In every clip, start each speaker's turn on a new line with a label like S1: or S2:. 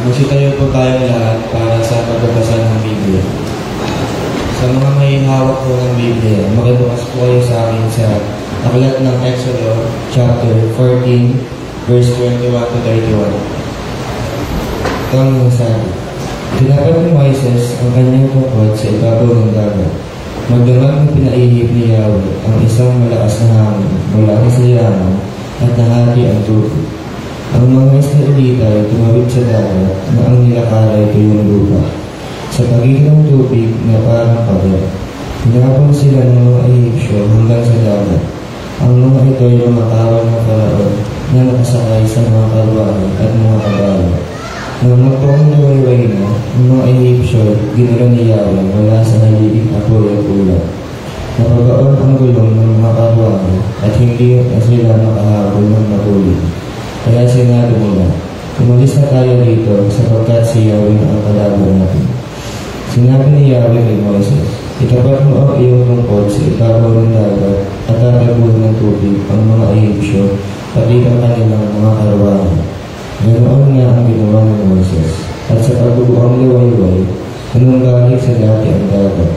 S1: Magsitayo po tayong lahat para sa pagbabasa ng Biblia. Sa mga may hawak po ng Biblia, makibukas po kayo sa akin sa aklat ng Exodus chapter 14, verse 21 to 31. Ito ang nasabi. Tinapat ni Moises ang kanyang tungkod sa ibabaw ng dagat. Magdamag na pinaihip ni Yahweh ang isang malakas na hangin mula sa yaman at nahati ang tubig. Ang mga Israelita ay tumawid sa dagat na ang nilakaray tuyong lupa. Sa pagitan ng tubig na parang pader, hinapon sila ng mga Ehipsyo hanggang sa dagat. Ang mga ito ay mga tawag ng Faraon na nakasakay sa mga karwahe at mga kabayo. Nang magpangalawayway na, ang mga Ehipsyo ginula ni Yahweh mula sa haliging apoy at ulan. Napabaon ang gulong ng mga karwahe at hindi na sila makahabol ng matulog. Kaya sinabi nila, umalis na tayo dito sapagkat si Yahweh ang kalaban natin. Sinabi ni Yahweh kay Moises, itapat mo ang iyong tungkod sa ibabaw ng dagat at tataguin ng tubig ang mga Ehipsyo pati ang kanilang mga karwahe. Ganoon nga ang ginawa ni Moises. At sa pagbubuang liwayway, anong galing sa dati ang dagat.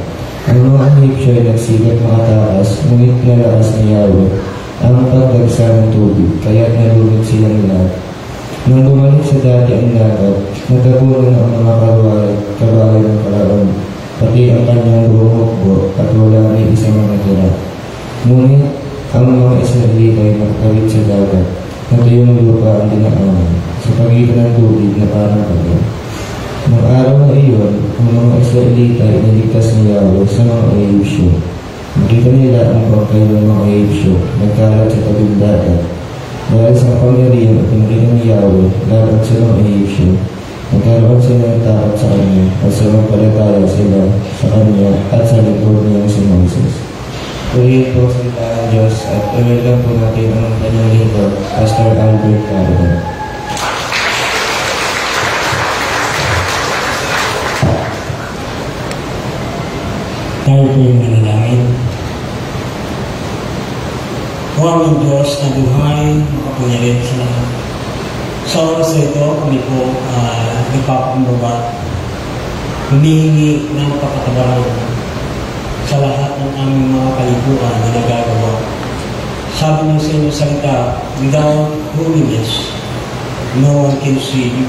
S1: Ang mga Ehipsyo ay nagsigat makatakas, ngunit nalakas ni Yahweh ang pagdagsa ng tubig, kaya't nalunod silang lahat. Nung bumalik sa dati ang dagat, nagkagulan ang mga kabahay ng Faraon, pati ang kanyang buong hukbo at wala ni isang nakatira. Ngunit ang mga Israelita ay nakatawid sa dagat, na tuyong lupa ang dinaanan, sa pagitan ng tubig na parang pader. Nang araw na iyon, ang mga Israelita ay naligtas ni Yahweh sa mga Ehipsyo. Nakita nila ang bangkay ng mga Ehipsyo nagkalat sa tabing dagat. Dahil sa kapangyarihan at pinakita ni Yahweh laban sa mga Ehipsyo, nagkaroon sila ng takot sa kanya at sumampalataya sila sa kanya at sa likod niyang si Moses. Purihin po sa ng Diyos at welcome po natin ang kanyang lingkod, Pastor Albert Caravan.
S2: Tayo po yung manalangin. O aming Diyos na buhay, makapangyarihan sa lahat. Sa oras na ito, kami po nagpapakumbaba, humihingi ng kapatawaran sa lahat ng aming mga kalikuan na nagagawa. Sabi niyo sa inyong salita, without holiness, no one can see you.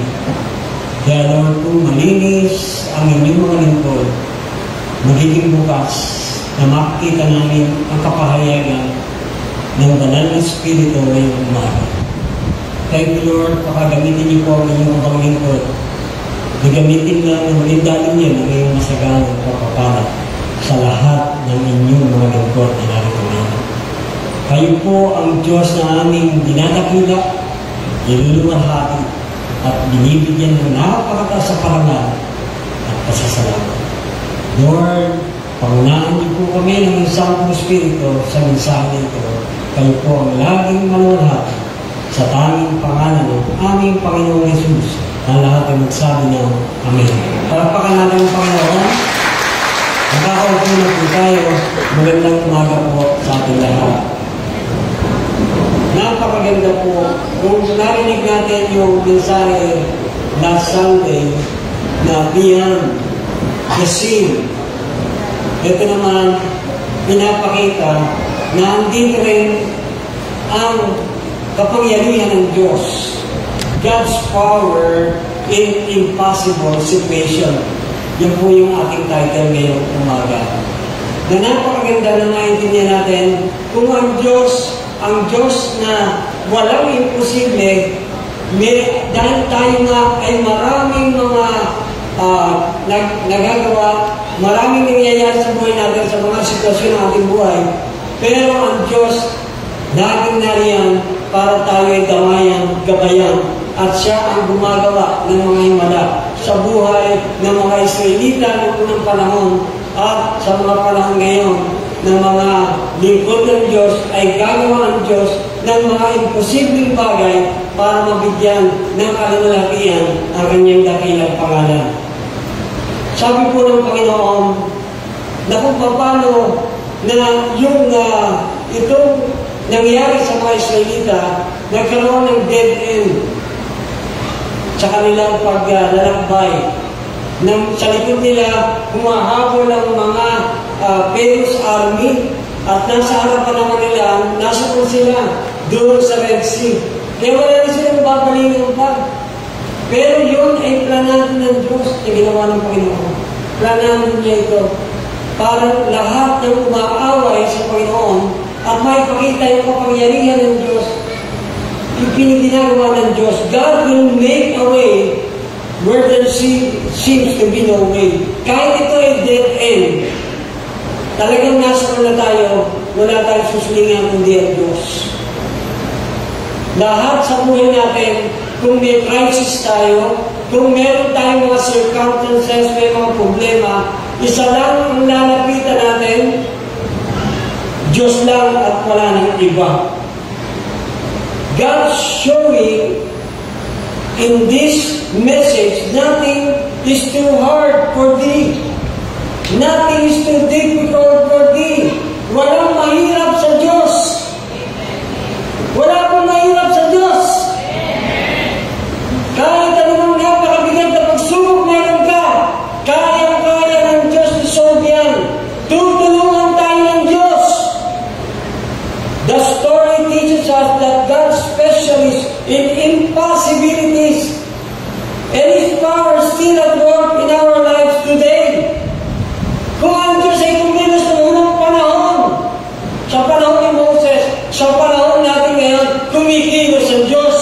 S2: Kaya Lord, kung malinis ang inyong mga lingkod, magiging bukas na makikita namin ang kapahayagan ng banal na Espiritu ngayong umaga. Thank you, Lord, pakagamitin niyo po ang inyong abang lingkod. Nagamitin na ng malindaling niya ng iyong masaganang pagpapalat sa lahat ng inyong mga lingkod na narito ngayon. Kayo po ang Diyos na aming dinadakila, niluluwalhati at binibigyan ng napakataas sa parangal at pasasalamat. Lord, pangunahan niyo po kami ng Santong Espiritu sa mensahe ito. Kayo po ang laging maluwalhati sa tanging pangalan ng aming Panginoong Jesus na lahat ay magsabi niya, Amen. Palakpakan natin ang Panginoon. Nakakaupo na po tayo. Magandang umaga po sa ating lahat. Napakaganda po. Kung narinig natin yung mensahe last Sunday na beyond the scene, ito naman pinapakita na andito rin ang kapangyarihan ng Diyos. God's power in impossible situation. Yan po yung ating title ngayong umaga. Na napakaganda na maintindihan natin kung ang Diyos na walang imposible, dahil tayo nga ay maraming mga nagagawa, maraming nangyayari sa buhay natin sa mga sitwasyon ng ating buhay. Pero ang Diyos, laging nariyan para tayo ay gabayan. At siya ang gumagawa ng mga himala sa buhay ng mga Israelita noong unang panahon at sa mga panahon ngayon ng mga lingkod ng Diyos ay gagawa ng Diyos ng mga imposibleng bagay para mabigyan ng kalalalakihan ang kanyang dakilang pangalan. Sabi po ng Panginoon na kung paano na yung itong nangyari sa mga Israelita, nagkaroon ng dead end. sa kanilang paglalakbay. Sa likod nila, humahabol ang mga Pharaoh's army at nasa harapan naman nila, nasa kung sila, doon sa Red Sea. Kaya wala na silang babalingan pa. Pero yun ay planahan ng Diyos na ginawa ng Panginoon. Planahan niya ito para lahat ng umaaway sa Panginoon at maipakita yung kapangyarihan ng Diyos, ipiniginagawa ng Diyos. God will make a way where there seems to be no way. Kahit ito ay dead end, talagang nasa na tayo, wala tayong susulingan kundi ang Diyos. Lahat sa buhay natin, kung may crisis tayo, kung meron tayong mga circumstances, may mga problema, isa lang ang lalapitan natin, Diyos lang at wala ng iba. God's showing in this message, nothing is too hard for thee. Nothing is too difficult for thee. Walang mahirap sa Diyos. Wala akong mahirap sa Diyos. Kahit anong napakabigat na pagsubok meron ka, kaya ng Diyos to solve yan. Tutulungan tayo ng Diyos. The story teaches us that God specializes in impossibilities and His power is still at work in our lives today. Kung ang Diyos ay kumilos ng unang panahon, sa panahon ni Moses, sa panahon natin ngayon, kumikilos ang Diyos.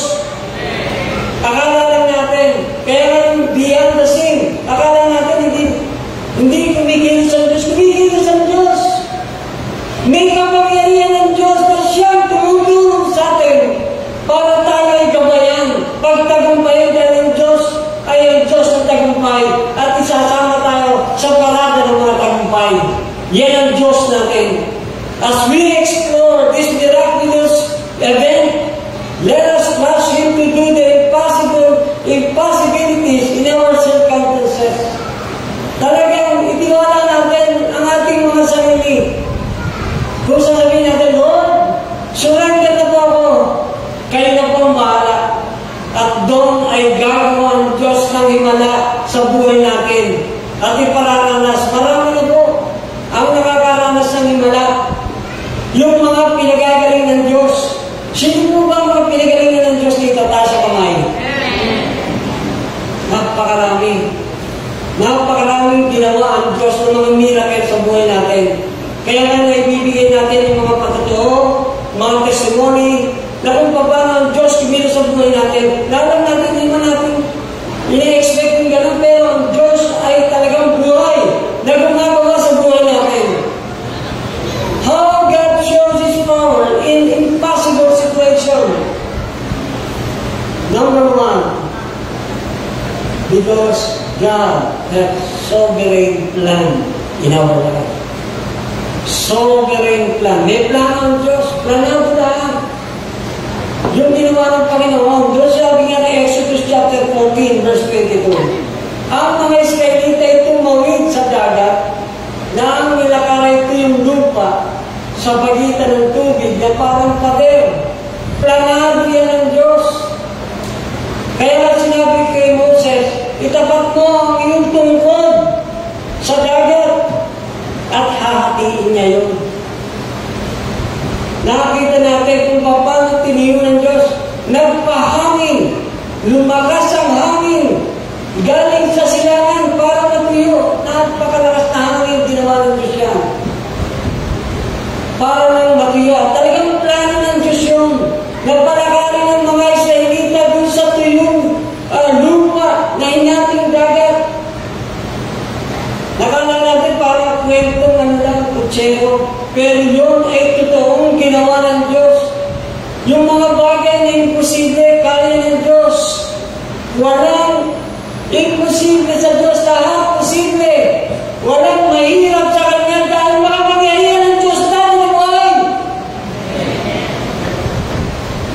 S2: Akala lang natin, kaya nga beyond the scene, akala natin hindi kumikilos ang Diyos, kumikilos ang Diyos. May kapangyarihan ng Diyos na siyang tumutulong sa atin para tayo ay gabayan. Pagtagumpayan tayo ng Diyos ay ang Diyos ng tagumpay at isasama tayo sa parada ng mga tagumpay. Yan ang Diyos natin. As we explore this miraculous event, let us trust Him to do the impossibilities in our circumstances. Talagang itiwala natin ang ating mga sarili. Kung sasabihin natin, Lord, surrender na po ako. Kayo na po ang bahala. At doon ay gagawa ng Diyos ng himala sa buhay natin. At ipararanas. Marami na po ang nakakaranas ng himala. Yung mga pinagagaling ng Diyos. Sino po ba mga pinagalingan ng Diyos dito? Taas sa kamay. Napakarami. Napakaraming ginawa ang Diyos ng mga miracle sa buhay natin. Kaya nga naibibigay natin yung mga patotoo, mga testimony, na kung paano ang Diyos kumilos sa buhay natin. Lalang natin, hindi man natin ini-expect yung gano'n, pero ang Diyos ay talagang buhay na gumagawa sa buhay natin. How God shows His power in impossible situation. Number one, because God has sovereign plan in our life. Sovereign plan. May plan ang Diyos. Plan ang lahat. Yung ginawa ng Panginoon, doon sabi nga ng Exodus chapter 14, verse 22. Ang mga Israelita ay tumawid sa dagat na ang nilakaran ito yung lupa sa pagitan ng tubig na parang pader. Planado yan ng Diyos. Kaya sinabi kay Moses, itapat mo ang iyong tungkod sa dagat at hahatiin niya yun. Nakakita natin kung paano tiniyo ng Diyos. Nagpahangin, lumakas ang hangin, galing sa silangan para matuyo. Napakalakas na hangin, ginawa ng Diyos yan. Para lang matuyo. Talagang plano ng Diyos yun. Nagpalakarin ng mga Israelita dun sa tuyong lupa na inating dagat. Nakala natin parang kwentong kutsero. Pero yun ay totoong ginawa ng Diyos. Yung mga bagay na imposible, kaya ng Diyos. Walang imposible sa Diyos. Lahat posible. Walang mahirap sa Kanya dahil makapangyarihan ng Diyos tayo ng buhay.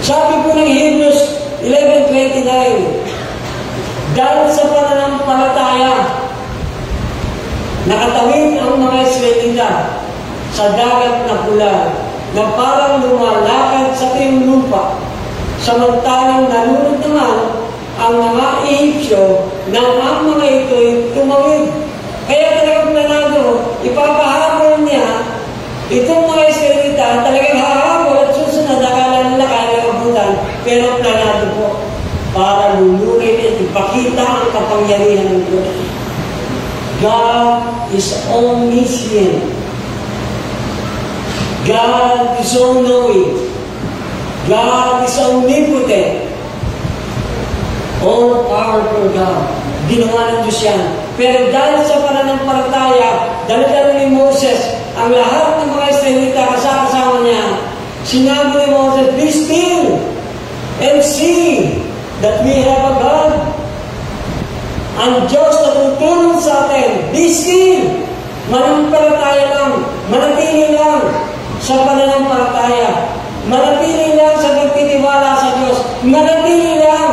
S2: Sabi po ng Hebrews 11:29, dahil sa pananampalataya, nakatawid ang mga Israelita sa dagat na pula na parang lumalakad sa tuyong lupa, samantalang nalunod naman ang mga Ehipsyo na ang mga ito'y tumawid. Kaya talagang planado, ipapahabol niya itong mga Israelita, talagang hahabol at susunod, akala nila kaya abutan, pero planado po para lulurin at ipakita ang kapangyarihan ng Diyos. God is omniscient. God is all-knowing. God is omnipotent. All-powerful God. Ginawa ng Diyos yan. Pero dahil sa pananampalataya, dala-dala ni Moses, ang lahat ng mga Israelita kasama niya, sinabi ni Moses, "Be still and see that we have a God." Ang Diyos na tutulong sa atin, be still. Manampalataya lang, manatili lang sa pananampalataya, manatili lang sa pagtitiwala sa Diyos, manatili lang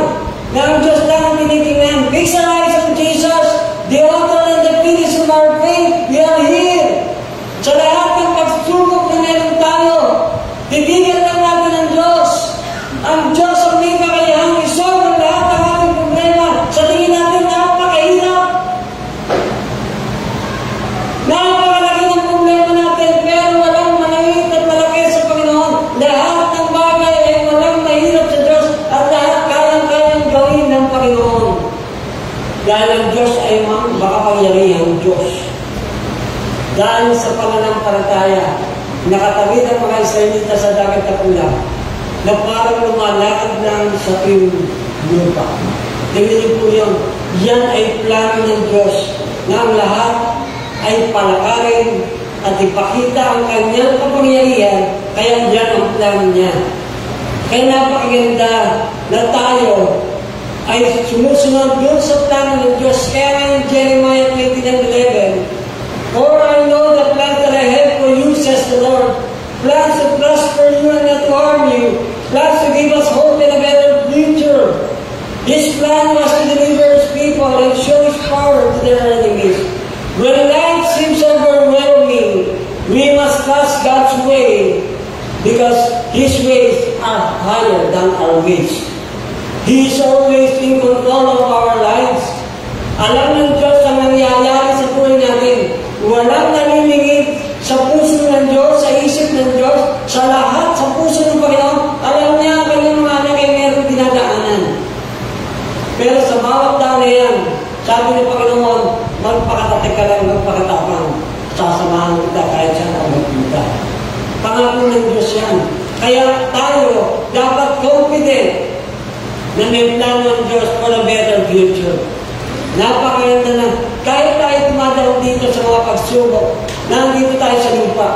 S2: na ang Diyos lang ang tinitingnan. Fix our eyes on Jesus, the author and the finisher of our faith. We are here. Sa lahat ng pagsubok na meron tayo, titigan lang natin ang Diyos. Ang Diyos ang may kakayahang isolve ang lahat ng ating problema. Sa tingin natin, napakahirap. Napakalaki ng problema natin, pero walang malangit at malaki sa Panginoon. Lahat ng bagay ay walang mahirap sa Diyos at lahat kayang-kayang gawin ng Panginoon. Dahil ang Diyos ay makapangyarihang Diyos. Dahil sa pananampalataya, nakatawid ang mga Israelita sa dagat na pula na parang lumalakad lang sa tuwing lupa. Tingnan niyo po yun. Yan ay plano ng Diyos na ang lahat ay palakarin at ipakita ang kanyang kapangyarihan, kaya yan ang plano niya. Kaya napakaganda na tayo ay sumusunod doon sa plano ng Diyos. Kaya ngayon Jeremiah 29:11, "For I know the plans that I have for you, says the Lord, plans to prosper you and not to harm you, plans to give us hope and a better future." His plan was to deliver His people and show His power to their enemies. When life seems overwhelming, we must trust God's way because His ways are higher than our ways. He is always in control of our lives. Alam ng Diyos ang nangyayari sa buhay natin. Walang naniningid sa puso ng Diyos, sa isip ng Diyos, sa lahat, sa puso ng Panginoon. Alam niya ang kanyang mga anak ay meron dinadaanan. Pero sa bawat daan na yan, sabi ng Panginoon, magpakatatik ka lang, magpakatapang. Sasamahan kita kahit saan ka magpunta. Pangako ng Diyos yan. Kaya tayo dapat confident na may plano ng Diyos for a better future. Napakaganda na kahit tayo tumadaan dito sa mga pagsubok, nandito tayo sa lupa.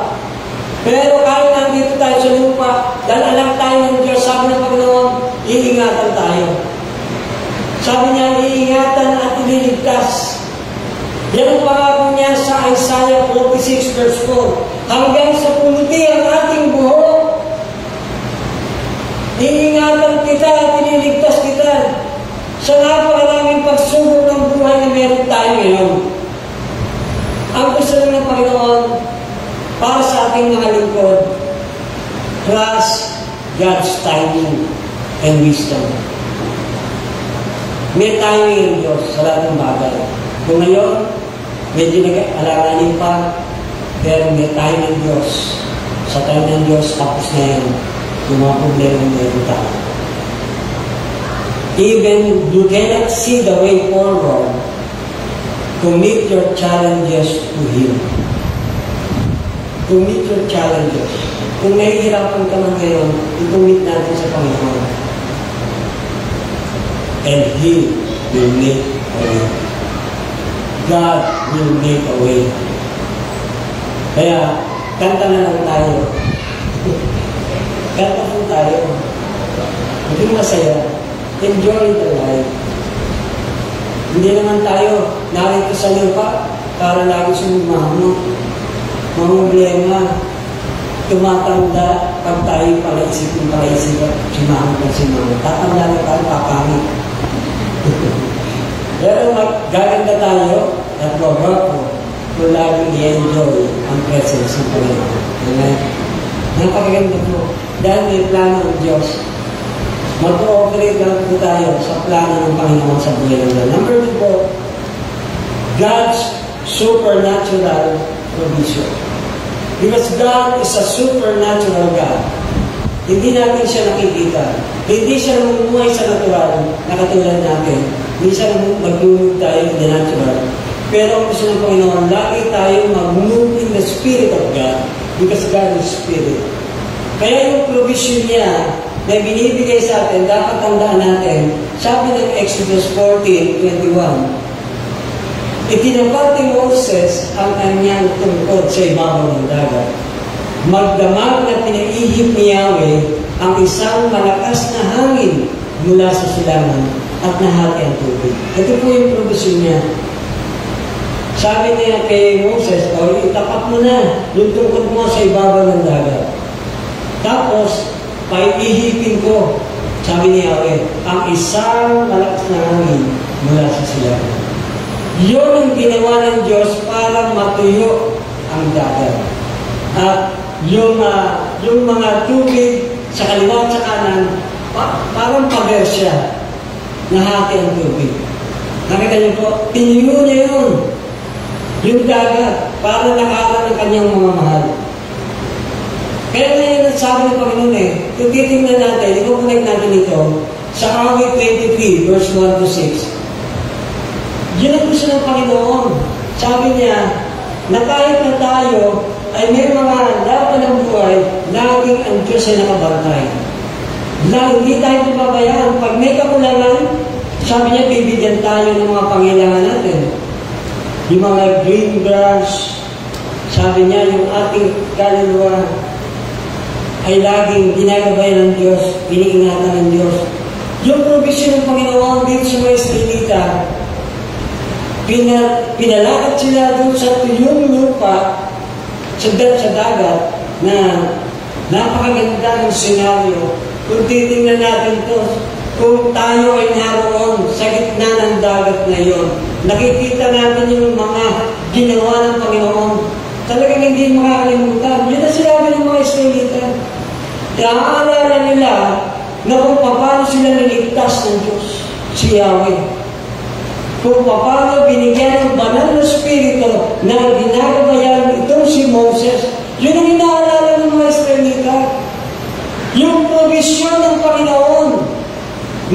S2: Pero kahit nandito tayo sa lupa, dahil alam tayo ng Diyos, sabi ng Panginoon, iingatan tayo. Sabi niya, iingatan at ililigtas. Yan ang pangako niya sa Isaiah 46 verse 4. Hanggang sa pumuti ang ating buhok, iingatan kita at ililigtas kita sa napakaraming pagsubok ng buhay na meron tayo ngayon. Ang gusto ng Panginoon para sa ating mga lingkod, trust God's timing and wisdom. May timing ang Diyos sa lahat ng bagay. Kung ngayon, medyo nag-alalanin pa, pero may timing ang Diyos. Sa timing ng Diyos, tapos na yan yung mga problema na meron tayo. Even you cannot see the way forward, commit your challenges to Him. Commit your challenges. Kung nahihirapan ka man ngayon, i-commit natin sa Panginoon. And He will make a way. God will make a way. Kaya, kanta na lang tayo. Kanta po tayo. Maging masaya. Enjoy the life. Hindi naman tayo narito sa lupa para lagi sumumamo. Mga problema, tumatanda pag tayo palaisip, simangot. Tatanda na tayo, papangit. Pero gaganda tayo at mabago kung laging i-enjoy ang presence ng Panginoon. Amen? Napakaganda po. Dahil may plano ng Diyos. mag-cooperate lang po tayo sa plano ng Panginoon sa buhay ng Lord. Number 2 po, God's supernatural provision. Because God is a supernatural God. Hindi natin siya nakikita. Hindi siya namumuhay sa natural na katulad natin. Hindi siya mag-move tayo in the natural. Pero ang gusto ng Panginoon, lagi tayo mag-move in the Spirit of God because God is Spirit. Kaya yung provision niya na binibigay sa atin, dapat tandaan natin, sabi ng Exodus 14:21, itinapat ni Moses ang kanyang tungkod sa ibabaw ng dagat. Magdamag na pinaihip ni Yahweh ang isang malakas na hangin mula sa silangan at nahati ang tubig. Ito po yung provision niya. Sabi niya kay Moses, itapat mo na yung tungkod mo sa ibabaw ng dagat. Tapos, paihipin ko, sabi ni Yahweh, ang isang malakas na hangin mula sa silangan. Yun ang ginawa ng Diyos para matuyo ang dagat. At yung mga tubig sa kaliwa at sa kanan, parang pader siya. Nahati ang tubig. Nakita niyo po, tinuyo niya yun. Yung dagat, para nakaran ng kanyang mga mahal. Kaya ngayon ang sabi ng Panginoon kung titingnan natin, i-connect natin ito sa awit 23, verse 1 to 6. Yun ang gusto ng Panginoon. Sabi niya, na kahit na tayo ay may mga laban ng buhay, laging ang Diyos ay nakabantay. Hindi tayo pababayaan. Pag may kakulangan, sabi niya, bibigyan tayo ng mga pangailangan natin. Yung mga green grass, sabi niya, yung ating kaluluwa ay laging ginagabayan ng Diyos, iniingatan ng Diyos. Yung provision ng Panginoon dito sa mga Israelita, pinalakad sila doon sa tuyong lupa, sa dagat, na napakaganda ng senaryo. Kung titingnan natin ito, kung tayo ay naroon sa gitna ng dagat na iyon, nakikita natin yung mga ginawa ng Panginoon. Talagang hindi makakalimutan. Yun na sinabi ng mga Israelita. Naaalala nila na kung paano sila niligtas ng Diyos, si Yahweh. Kung paano binigyan ng banal na Espiritu na ginagabayan itong si Moses, yun ang inaalala ng mga Israelita. Yung provision ng Panginoon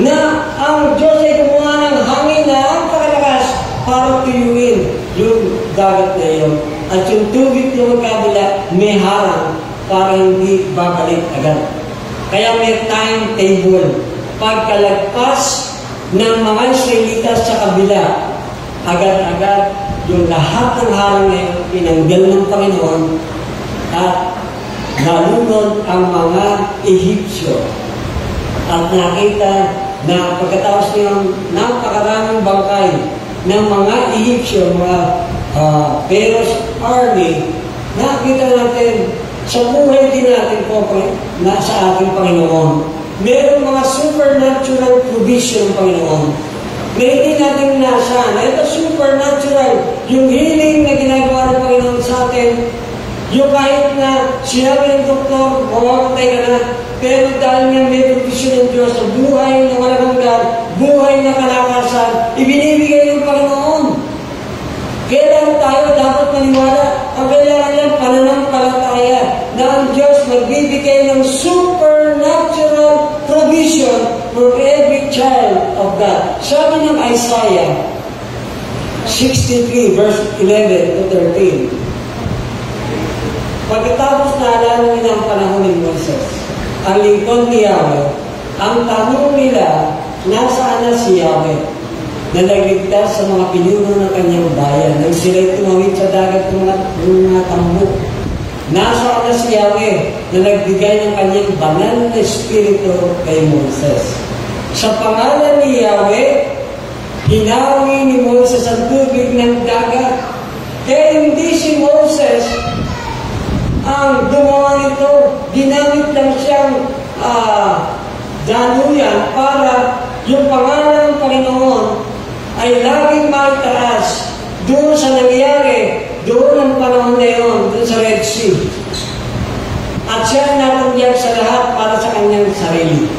S2: na ang Diyos ay gumawa ng hangin na ang pakalakas para tuyuin yung dagat na iyon. At yung tubig na magkabila may harang para hindi babalik agad. Kaya may timetable. Pagkalagpas ng mga Israelita sa kabila, agad-agad yung lahat ng harang na yun, pinanggal ng Panginoon at nalunod ang mga Ehipsyo. At nakita na pagkatapos ng napakaraming bangkay ng mga Ehipsyo, mga Pharaoh's army, nakita natin sa buhay din natin po na sa ating Panginoon. Merong mga supernatural provision ng Panginoon. Na hindi natin nasa. Na ito supernatural. Yung healing na ginagawa ng Panginoon sa atin, yung kahit na sinabi ng doktor, mamamatay ka na, pero dahil nga may provision ng Diyos sa buhay na walang hanggan, buhay na kalakasan, ibinibigay ng Panginoon. Kailangan tayo dapat maniwala. Ang kailangan lang pananampalataya na ang Diyos magbibigay ng supernatural provision for every child of God. Sabi ng Isaiah 63 verse 11 to 13. Pagkatapos na alala nila ang panahon ni Moses, ang lingkod ni Yahweh, ang tanong nila, nasaan na si Yahweh? Na nagligtas sa mga pinuno ng kanyang bayan nang sila'y tumawid sa dagat ng mga tambok. Nasaan na si Yahweh na nagbigay ng kanyang banal na Espiritu kay Moses. Sa pangalan ni Yahweh, hinawi ni Moses ang tubig ng dagat. Kaya hindi si Moses ang gumawa nito. Ginamit lang siyang danuyan para yung pangalan ng Panginoon ay laging maitaas doon sa nangyari, doon ang panahon na yun, doon sa Red Sea. At siya natanggap sa lahat para sa kanyang sarili.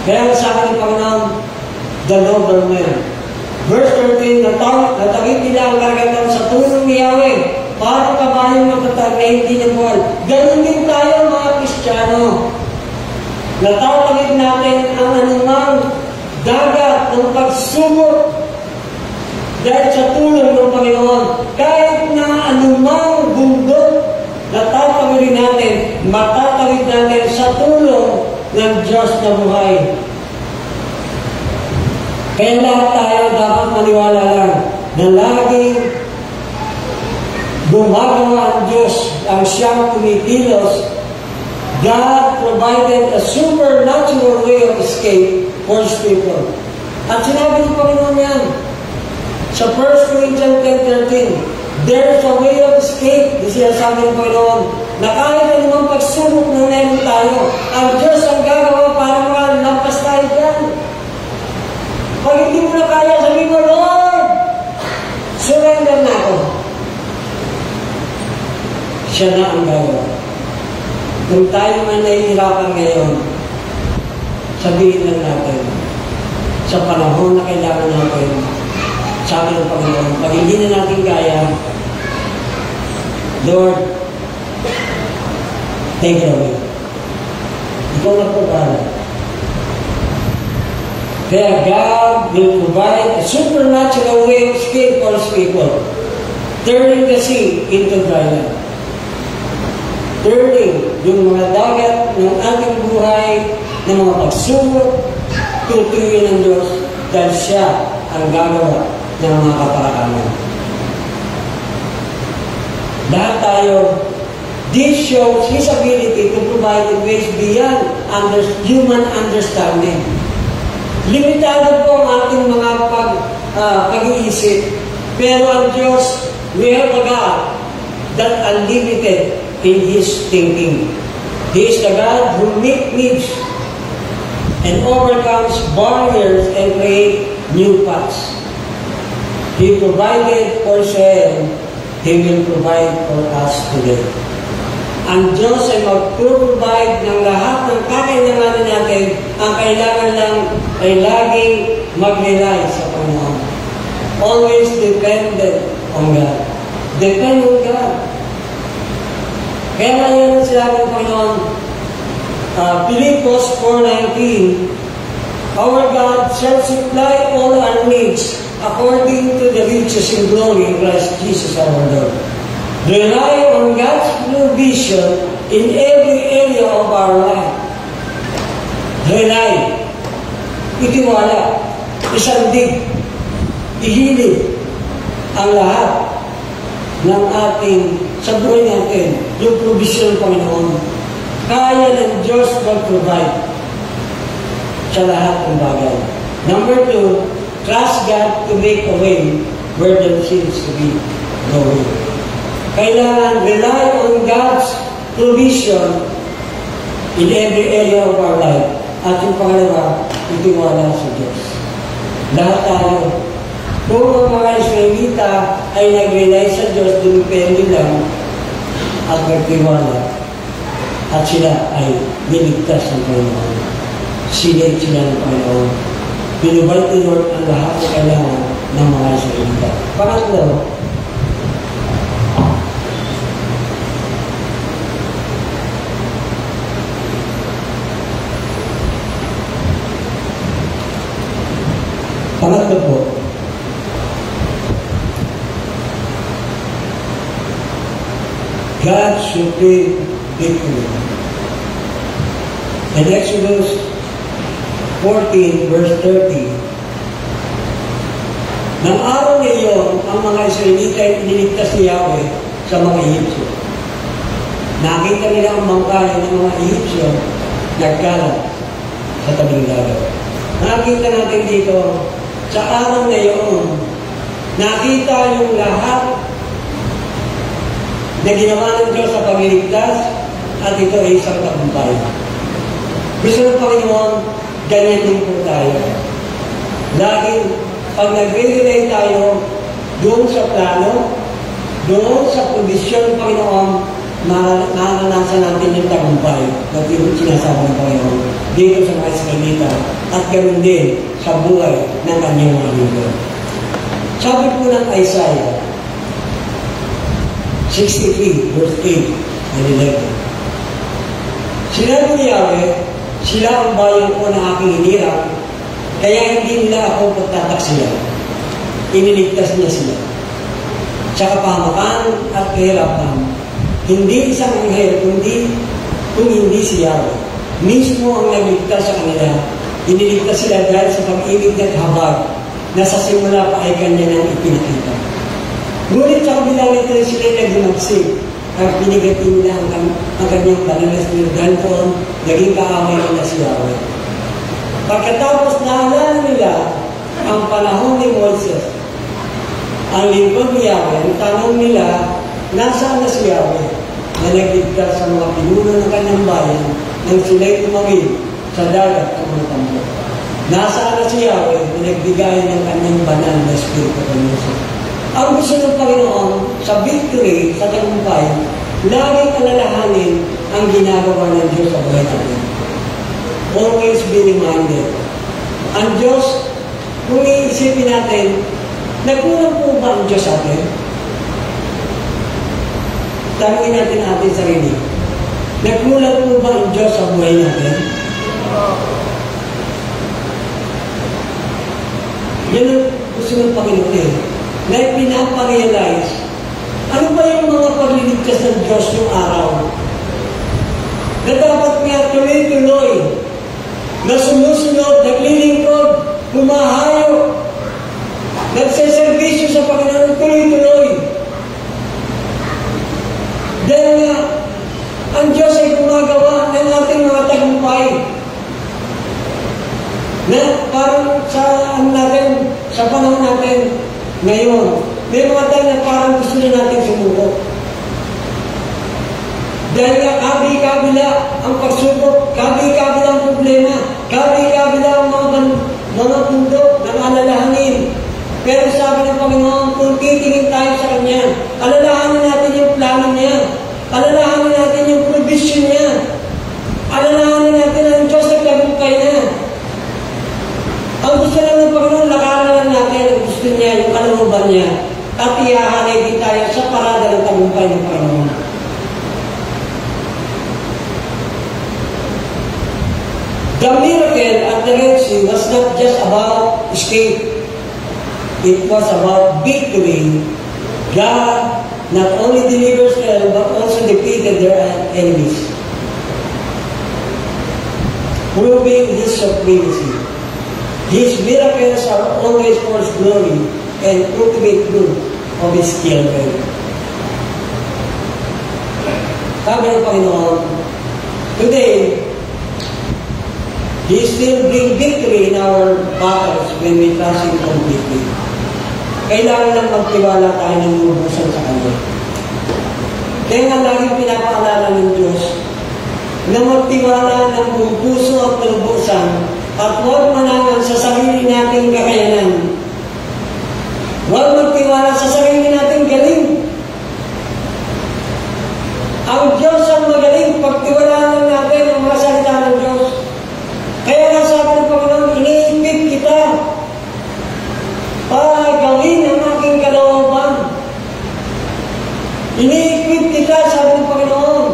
S2: Kaya sabi ng Panginoon, the nobleman. Verse 13, natawid nila ang karagatan sa tulong ni Yahweh. Parang kabayang matatag na hindi nabuhal. Ganun din tayo mga Kristiyano. Natatawid natin ang anumang dagat ng pagsubok dahil sa tulong ng Panginoon. Kahit na anumang bundok, natatawid natin, matatawid natin sa tulong ng Diyos na buhay. Kaya lahat tayo dapat maniwala lang na laging gumagawa ang Diyos ang siyang kumikilos. God provided a supernatural way of escape for His people. At sinabi ng Panginoon yan sa 1 Corinthians 10:13, there's a way of escape. Sinasabi ng Panginoon na kahit anumang pagsubok na meron tayo, ang Diyos ang gagawa para makalampas tayo dyan. Pag hindi mo na kaya, sabi mo, Lord, surrender na ako. Siya na ang gagawa. Kung tayo man nahihirapan ngayon, sabihin lang natin, sa panahon na kailangan natin, sabi ng Panginoon, pag hindi na natin kaya, Lord, take it away. Ikaw na po para. Kaya God will provide a supernatural way of escape for His people, turning the sea into dry land. Turning yung mga dagat ng ating buhay, ng mga pagsubok, tutuyin ng Diyos dahil siya ang gagawa ng mga kaparakangan. Lahat tayo, this shows His ability to provide in ways beyond human understanding. Limitado po ang ating mga pag-iisip. Pero ang Diyos, we have a God that unlimited in His thinking. He is the God who meets needs and overcomes barriers and creates new paths. He provided for Israel, He will provide for us today. Ang Diyos ay mag-provide ng lahat ng kakailanganin natin. Ang kailangan lang ay laging mag-rely sa Panginoon. Always dependent on God. Depend on God. Kaya ngayon sinabi ng Panginoon, Philippians 4:19, our God shall supply all our needs according to the riches in glory in Christ Jesus our Lord. Rely on God's provision in every area of our life. Rely. Itiwala. Isandig. Ihilig ang lahat ng ating sa buhay natin, yung provision ng Panginoon. Kaya ng Diyos mag-provide sa lahat ng bagay. Number 2, trust God to make a way where there seems to be no way. Kailangan rely on God's provision in every area of our life. At yung pangalawa, itiwala sa Diyos. Lahat tayo, kung ang mga Israelita ay nag-rely sa Diyos, dumipende lang at nagtiwala. At sila ay niligtas ng Panginoon. Sinave sila ng Panginoon. Binubay ni Lord ang lahat na kailangan ng mga Israelita. Pangatlo, po, God's supreme victory. In Exodus 14, verse 30, nang araw na iyon, ang mga Israelita ay iniligtas ni Yahweh sa mga Egyptio. Nakita nila ang mangkay ng mga Egyptio nagkalat sa tabing dagat. Nakita natin dito, sa araw na iyon, nakita yung lahat na ginawa ng Diyos sa pagliligtas at ito ay isang tagumpay. Gusto ng Panginoon, ganyan din po tayo. Laging, pag nag-relay tayo doon sa plano, doon sa provision ng Panginoon, maranasan natin yung tagumpay na sinasabi ng Panginoon dito sa mga Israelita at ganoon din sa buhay ng kanyang mga lingkod. Sabi po ng Isaiah 63 verse 8 and 11. Sinabi ni Yahweh, sila ang bayan ko na aking hinirang, kaya hindi nila ako pagtataksilan. Iniligtas niya sila. Sa kapahamakan at kahirapan, hindi isang anghel, kung hindi si Yahweh. Mismo ang nagligtas sa kanila. Iniligtas sila dahil sa pag-ibig at habag na sa simula pa ay kanya nang ipinakita. Ngunit sa kabila nito sila nagdimagsig at pinigatin nila ang kanyang bananas nila dahil po naging kaaway nila si Yahweh. Pagkatapos naalala nila ang panahon ni Moises, ang lingkod ni Yahweh, ang tanong nila, nasaan na si Yahweh na nagligtas sa mga pinuno ng kanyang bayan nang sila'y tumawid sa dagat at mga tambo? Nasaan na si Yahweh na nagbigay ng kanyang banal na Espiritu Panginoon? Ang gusto ng Panginoon sa victory, sa tagumpay, laging alalahanin ang ginagawa ng Diyos sa buhay natin. Always be reminded. Ang Diyos, kung iisipin natin, nagkulang po ba ang Diyos sa atin? Tanungin natin ang ating sarili. Nagkulang po ba ang Diyos sa buhay natin? Yan ang gusto ng Panginoon eh. Na pinaparealize, ano ba yung mga pagliligtas ng Diyos yung araw? Na dapat nga tuloy-tuloy, na sumusunod, naglilingkod, humahayo, nagseservisyo sa Panginoon, tuloy-tuloy. Dahil nga, ang Diyos ay gumagawa ng ating mga tagumpay. Na parang sa panahon natin, ngayon, may mga tayo na parang gusto na natin sumuko. Dahil nga, kabi-kabila ang pagsubok, kabi-kabila ang problema, kabi-kabila ang mga pundo ng alalahanin. Pero sabi ng Panginoon, kung titingin tayo sa Kanya, alalahanin natin yung plano niya, alalahanin natin yung provision niya, alalahanin natin ang Diyos na tagumpay niya. Ang gusto lang ng Panginoon, lakaran natin ang gusto niya, yung kalooban niya, at ihahanay din tayo sa parada ng tagumpay ng Panginoon. The miracle at the Red Sea was not just about escape. It was about victory. God not only delivers them, but also defeated their enemies, proving His supremacy. His miracles are always for His glory and ultimate proof of His skill. Sabi ng Panginoon, today, He still brings victory in our battles when we trust Him completely. Kailangan lang magtiwala tayo ng lubusan sa Kanya. Kaya nga laging pinapaalala ng Diyos na magtiwala ng buong puso at lubusan at huwag manangan sa sarili nating kakayanan. Huwag magtiwala sa sarili nating galing. Ang Diyos ang magaling, pagtiwalaan natin ang mga salita ng Diyos. Kaya nga sabi ng Panginoon, iniipit kita para gawin ang aking kalooban. Iniipit kita, sabi ng Panginoon,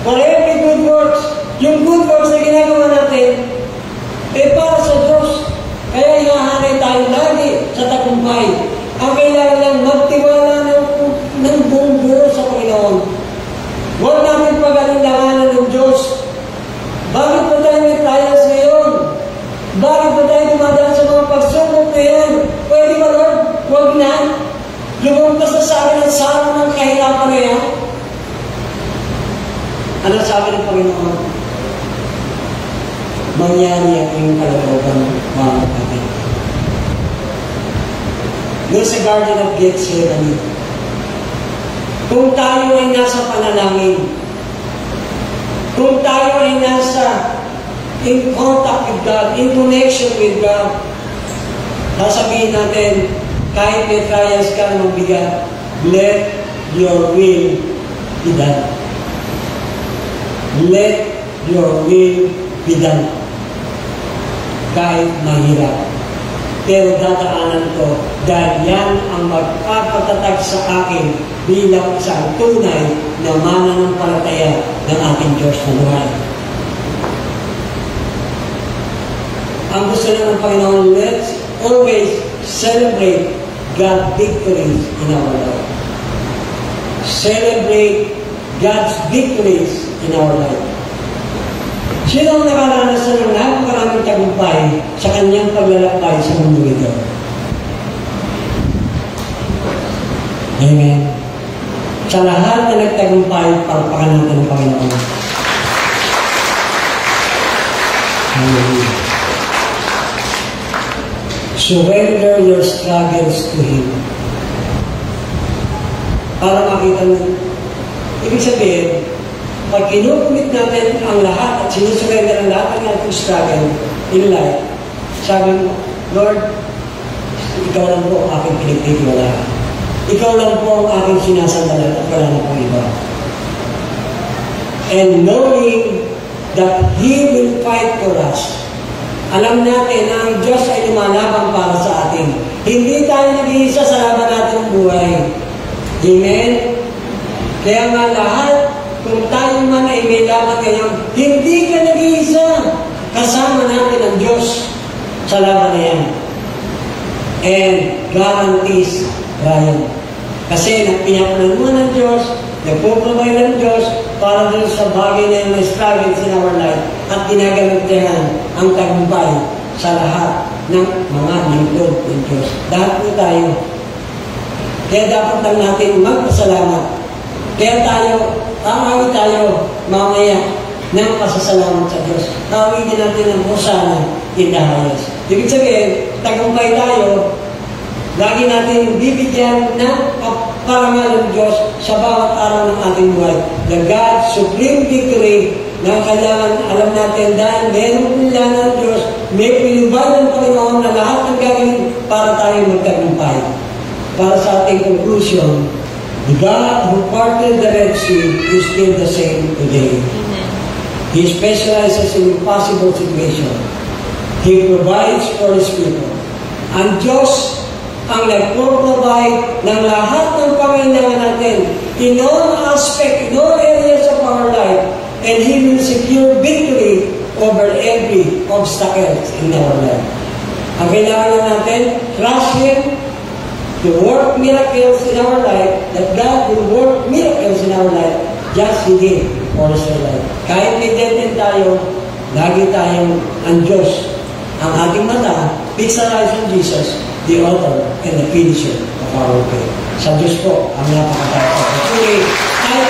S2: for every good works. Yung good works na ginagawa natin, para sa Diyos. Kaya hinahanay tayo lagi sa tagumpay. Ang kailangan lang magtiwala ng buong buo sa Panginoon. Huwag natin pag-alinlanganan ng Diyos. Bakit ba tayo may trials ngayon? Bakit ba tayo dumadaan sa mga pagsubok na yan? Pwede ba, Lord? Huwag na. Lumampas na sa akin ang sarang ng kahirapan na yan. Ano sabi ng Panginoon? Mangyari ang iyong kalooban, mga kapatid. Doon sa Garden of Gethsemane, kung tayo ay nasa panalangin, kung tayo ay nasa in contact with God, in connection with God, sasabihin natin, kahit may trials ka ng bigat, let your will be done. let your will be done. Kahit mahirap. Pero dadaanan ko dahil yan ang magpapatatag sa akin bilang isang tunay na mananampalataya ng ating Diyos na buhay. Ang gusto ng Panginoon, let's always celebrate God's victories in our life. Celebrate God's victories in our life. Sino ang nakaranasan ng napakaraming tagumpay sa kanyang paglalakbay sa mundo ito? Amen. Sa lahat na nagtagumpay, palakpakan natin ng Panginoon. Hallelujah. Surrender your struggles to Him. Para makita mo, ibig sabihin, pag kinukumit natin ang lahat at sinusurrender ang lahat ng ating struggle in life, sabi mo, Lord, ikaw lang po ang aking pinagtitiwalaan. Ikaw lang po ang aking sinasandalan at wala na pong iba. And knowing that He will fight for us, alam natin na ang Diyos ay lumalaban para sa atin. Hindi tayo nag-iisa sa laban natin ng buhay. Amen? Kaya nga lahat, kung tayo man ay may laban ngayon, hindi ka nag-iisa. Kasama natin ang Diyos sa laban na yan. And guarantees Ryan. Kasi pinapanalunan ng Diyos, nagpo-provide ng Diyos para doon sa bagay na yung struggles in our life at ginagalantihan ang tagumpay sa lahat ng mga lingkod ng Diyos. Lahat po tayo. Kaya dapat lang natin magpasalamat. Kaya tawagin tayo mamaya ng pasasalamat sa Diyos. Tawagin natin ang Hosana in the highest. Ibig sabihin, tagumpay tayo, lagi natin bibigyan ng parangal ng Diyos sa bawat araw ng ating buhay. The God's supreme victory na kailangan alam natin dahil meron nila ng Diyos, may pinubay ng Panginoon na lahat ng gagawin para tayo magtagumpay. Para sa ating conclusion, the God who parted the Red Sea is still the same today. He specializes in impossible situations. He provides for His people. Ang Diyos ang nagpo-provide ng lahat ng pangailangan natin in all aspects, in all areas of our life, and He will secure victory over every obstacle in our life. Ang kailangan natin, trust Him to work miracles in our life, that God will work miracles in our life, just He did for us in life. Kahit may dead tayo, lagi tayong ang Diyos. Ang ating mata, fix our eyes on Jesus, the author and the finisher of our faith. Sa Diyos po, ang napakataas. Actually, tayo